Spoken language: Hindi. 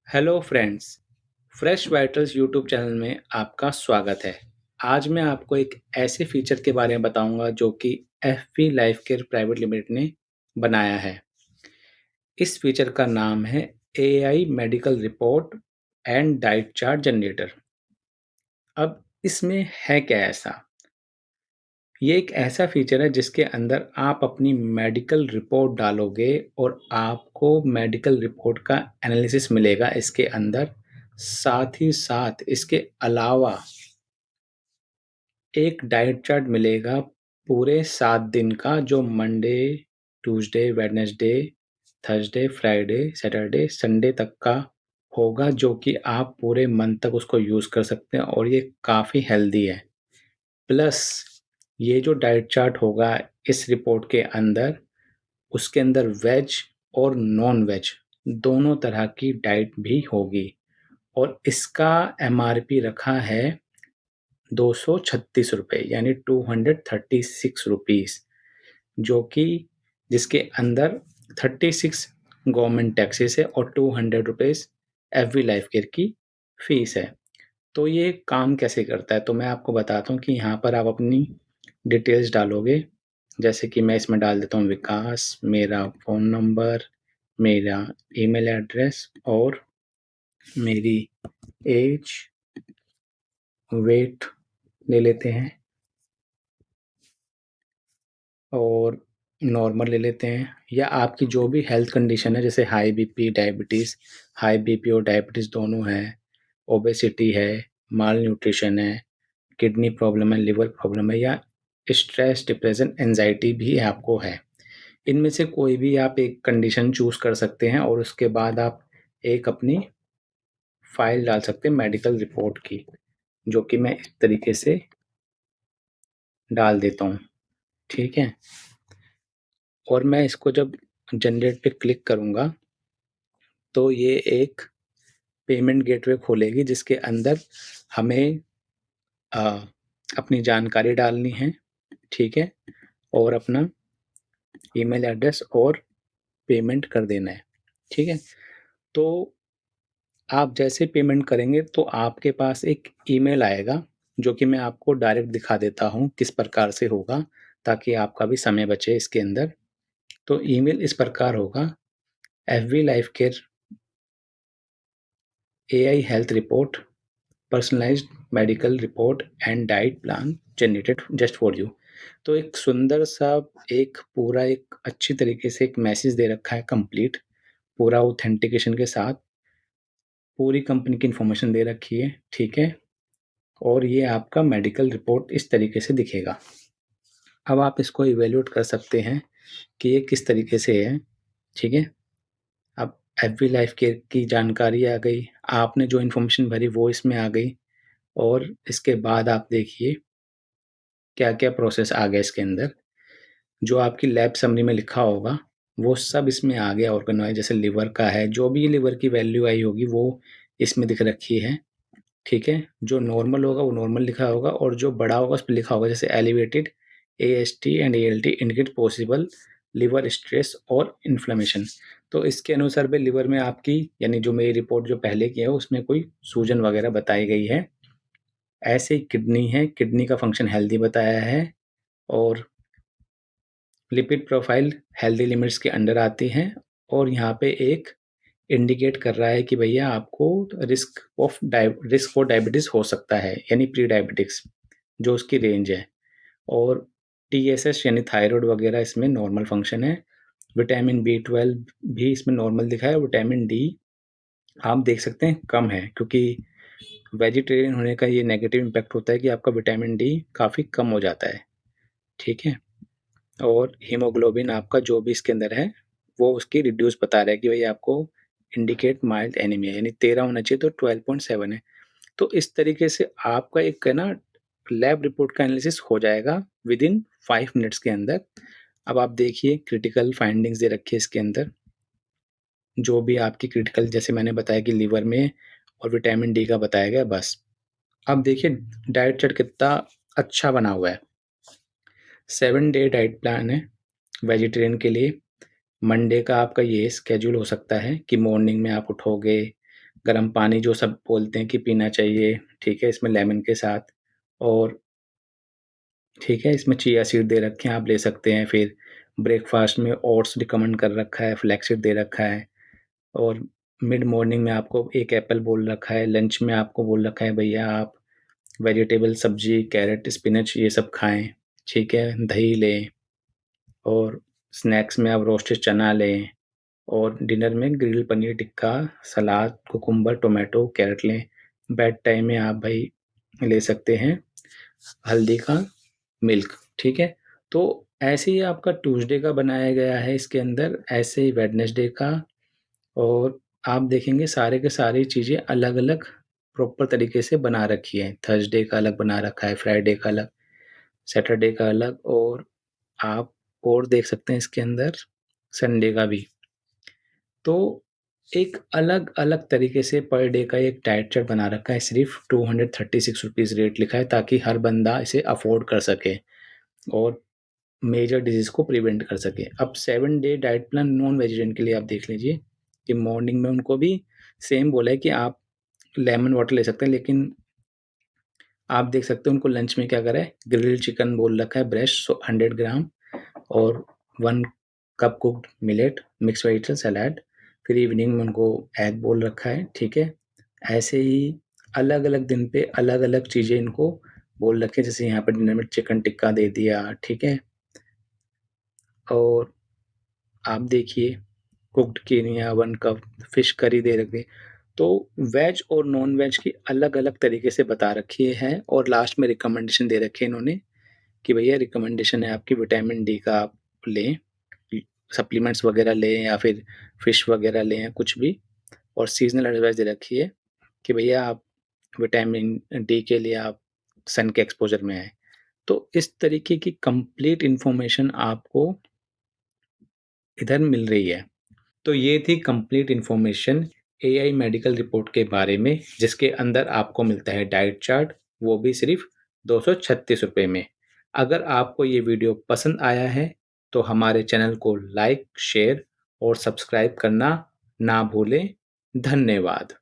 Hello friends, fresh vitals YouTube channel में आपका स्वागत है। आज मैं आपको एक ऐसे फीचर के बारे में बताऊंगा जो कि FP life care private limited ने बनाया है। इस फीचर का नाम है AI medical report and diet chart generator. अब इसमें है क्या ऐसा? ये एक ऐसा फीचर है जिसके अंदर आप अपनी मेडिकल रिपोर्ट डालोगे और आपको मेडिकल रिपोर्ट का एनालिसिस मिलेगा इसके अंदर। साथ ही साथ इसके अलावा एक डाइट चार्ट मिलेगा पूरे 7 दिन का, जो Monday, Tuesday, Wednesday, Thursday, Friday, Saturday, Sunday तक का होगा, जो कि आप पूरे मंथ तक उसको यूज़ कर सकते हैं और ये काफ़ी हेल्दी है। प्लस ये जो डाइट चार्ट होगा इस रिपोर्ट के अंदर, उसके अंदर वेज और नॉन वेज दोनों तरह की डाइट भी होगी और इसका एमआरपी रखा है 236 रुपये, यानी 236 रुपीज़, जो कि जिसके अंदर 36 गवर्नमेंट टैक्सेस है और 200 रुपीज़ एफबी लाइफ केयर की फीस है। तो ये काम कैसे करता है, तो मैं आपको बताता हूँ कि यहाँ पर आप अपनी डिटेल्स डालोगे। जैसे कि मैं इसमें डाल देता हूँ विकास, मेरा फ़ोन नंबर, मेरा ईमेल एड्रेस और मेरी एज, वेट ले लेते हैं और नॉर्मल ले लेते हैं, या आपकी जो भी हेल्थ कंडीशन है, जैसे high BP, diabetes, high BP और डायबिटीज़ दोनों है, ओबेसिटी है, माल न्यूट्रिशन है, किडनी प्रॉब्लम है, लिवर प्रॉब्लम है, या स्ट्रेस, डिप्रेशन, एंजाइटी भी आपको है। इनमें से कोई भी आप एक कंडीशन चूज़ कर सकते हैं और उसके बाद आप एक अपनी फ़ाइल डाल सकते हैं मेडिकल रिपोर्ट की, जो कि मैं इस तरीके से डाल देता हूँ, ठीक है? और मैं इसको जब जनरेट पे क्लिक करूँगा, तो ये एक पेमेंट गेटवे खोलेगी जिसके अंदर हमें अ, अपनी जानकारी डालनी है, ठीक है? और अपना ईमेल एड्रेस और पेमेंट कर देना है, ठीक है? तो आप जैसे पेमेंट करेंगे तो आपके पास एक ईमेल आएगा, जो कि मैं आपको डायरेक्ट दिखा देता हूँ किस प्रकार से होगा, ताकि आपका भी समय बचे इसके अंदर। तो ईमेल इस प्रकार होगा, FB life care AI health report, personalised medical report and diet plan generated just for you. तो एक सुंदर सा, एक पूरा, एक अच्छी तरीके से एक मैसेज दे रखा है कंप्लीट, पूरा ऑथेंटिकेशन के साथ, पूरी कंपनी की इन्फॉर्मेशन दे रखी है, ठीक है? और ये आपका मेडिकल रिपोर्ट इस तरीके से दिखेगा। अब आप इसको इवैल्यूएट कर सकते हैं कि ये किस तरीके से है, ठीक है? अब एफबी लाइफ केयर की जानकारी आ गई, आपने जो इन्फॉर्मेशन भरी वो इसमें आ गई, और इसके बाद आप देखिए क्या-क्या प्रोसेस आ गया इसके अंदर। जो आपकी लैब समरी में लिखा होगा, वो सब इसमें आ गया ऑर्गेनाइज़, जैसे लिवर का है, जो भी लिवर की वैल्यू आई होगी वो इसमें दिख रखी है, ठीक है? जो नॉर्मल होगा वो नॉर्मल लिखा होगा और जो बड़ा होगा उस पे लिखा होगा, जैसे elevated AST and ALT indicate possible liver stress और इन्फ्लेमेशन। तो इसके अनुसार भी लिवर में आपकी, यानी जो मेरी रिपोर्ट जो पहले की है उसमें कोई सूजन वगैरह बताई गई है। ऐसे ही किडनी है, किडनी का फंक्शन हेल्दी बताया है और लिपिड प्रोफाइल हेल्दी लिमिट्स के अंडर आती हैं, और यहाँ पे एक इंडिकेट कर रहा है कि भैया आपको रिस्क फॉर डायबिटीज़ हो सकता है, यानी प्री डायबिटिक्स, जो उसकी रेंज है। और टीएसएच यानी थायरॉइड वगैरह इसमें नॉर्मल फंक्शन है। विटामिन बी 12 भी इसमें नॉर्मल दिखा है। विटामिन डी आप देख सकते हैं कम है, क्योंकि वेजिटेरियन होने का ये नेगेटिव इम्पैक्ट होता है कि आपका विटामिन डी काफ़ी कम हो जाता है, ठीक है? और हीमोग्लोबिन आपका जो भी इसके अंदर है, वो उसकी रिड्यूस बता रहा है कि भई आपको इंडिकेट माइल्ड एनीमिया, यानी 13 होना चाहिए तो 12.7 है। तो इस तरीके से आपका एक है ना, लैब रिपोर्ट का एनालिसिस हो जाएगा विदिन 5 मिनट्स के अंदर। अब आप देखिए क्रिटिकल फाइंडिंग्स दे रखी है इसके अंदर, जो भी आपकी क्रिटिकल, जैसे मैंने बताया कि लिवर में और विटामिन डी का बताया गया बस। अब देखिए डाइट चार्ट कितना अच्छा बना हुआ है। 7 डे डाइट प्लान है वेजिटेरियन के लिए। मंडे का आपका ये स्केड्यूल हो सकता है कि मॉर्निंग में आप उठोगे, गर्म पानी जो सब बोलते हैं कि पीना चाहिए, ठीक है? इसमें लेमन के साथ और ठीक है, इसमें चिया सीड दे रखे हैं, आप ले सकते हैं। फिर ब्रेकफ़ास्ट में ओट्स रिकमेंड कर रखा है, फ्लैक्स सीड दे रखा है और मिड मॉर्निंग में आपको 1 एप्पल बोल रखा है, लंच में आपको बोल रखा है भैया आप वेजिटेबल सब्ज़ी, कैरट, स्पिनच ये सब खाएँ, ठीक है? दही लें और स्नैक्स में आप रोस्टेड चना लें और डिनर में ग्रिल्ड पनीर टिक्का, सलाद, कुकुम्बर, टोमेटो, कैरट लें। बेड टाइम में आप भई ले सकते हैं हल्दी का मिल्क, ठीक है? तो ऐसे ही आपका ट्यूसडे का बनाया गया है इसके अंदर, ऐसे ही वेडनेसडे का और आप देखेंगे सारे के सारी चीज़ें अलग-अलग प्रॉपर तरीके से बना रखी हैं। थर्सडे का अलग बना रखा है, फ्राइडे का अलग, सैटरडे का अलग और आप और देख सकते हैं इसके अंदर संडे का भी। तो एक अलग-अलग तरीके से पर डे का एक डाइट चार्ट बना रखा है, सिर्फ़ ₹236 रेट लिखा है ताकि हर बंदा इसे अफ़ोर्ड कर सके और मेजर डिज़ीज़ को प्रिवेंट कर सके। अब 7 day diet plan non vegetarian के लिए आप देख लीजिए कि मॉर्निंग में उनको भी सेम बोला है कि आप लेमन वाटर ले सकते हैं, लेकिन आप देख सकते हैं उनको लंच में क्या करा है, ग्रिल्ड चिकन बोल रखा है ब्रेस्ट 100 ग्राम और 1 cup cooked millet, mix vegetable salad, फिर इवनिंग में उनको एग बोल रखा है, ठीक है? ऐसे ही अलग-अलग दिन पे अलग-अलग चीज़ें इनको बोल रखी है, जैसे यहाँ पे डिनर में चिकन टिक्का दे दिया, ठीक है? और आप देखिए cooked Kenya 1 cup, fish curry दे रखी है। तो वेज और नॉन-वेज की अलग-अलग तरीके से बता रखी है और लास्ट में रिकमेंडेशन दे रखे हैं इन्होंने कि भैया रिकमेंडेशन है आपकी विटामिन डी का आप लें, सप्लीमेंट्स वगैरह लें या फिर फिश वगैरह लें या कुछ भी और सीज़नल एडवाइस दे रखी है कि भैया आप विटामिन डी के लिए आप सन के एक्सपोज़र में आएँ। तो इस तरीके की कंप्लीट इन्फॉर्मेशन आपको इधर मिल रही है। तो ये थी complete information AI medical report के बारे में, जिसके अंदर आपको मिलता है डाइट चार्ट, वो भी सिर्फ़ ₹236 में। अगर आपको ये वीडियो पसंद आया है, तो हमारे चैनल को लाइक, शेयर और सब्सक्राइब करना ना भूलें। धन्यवाद।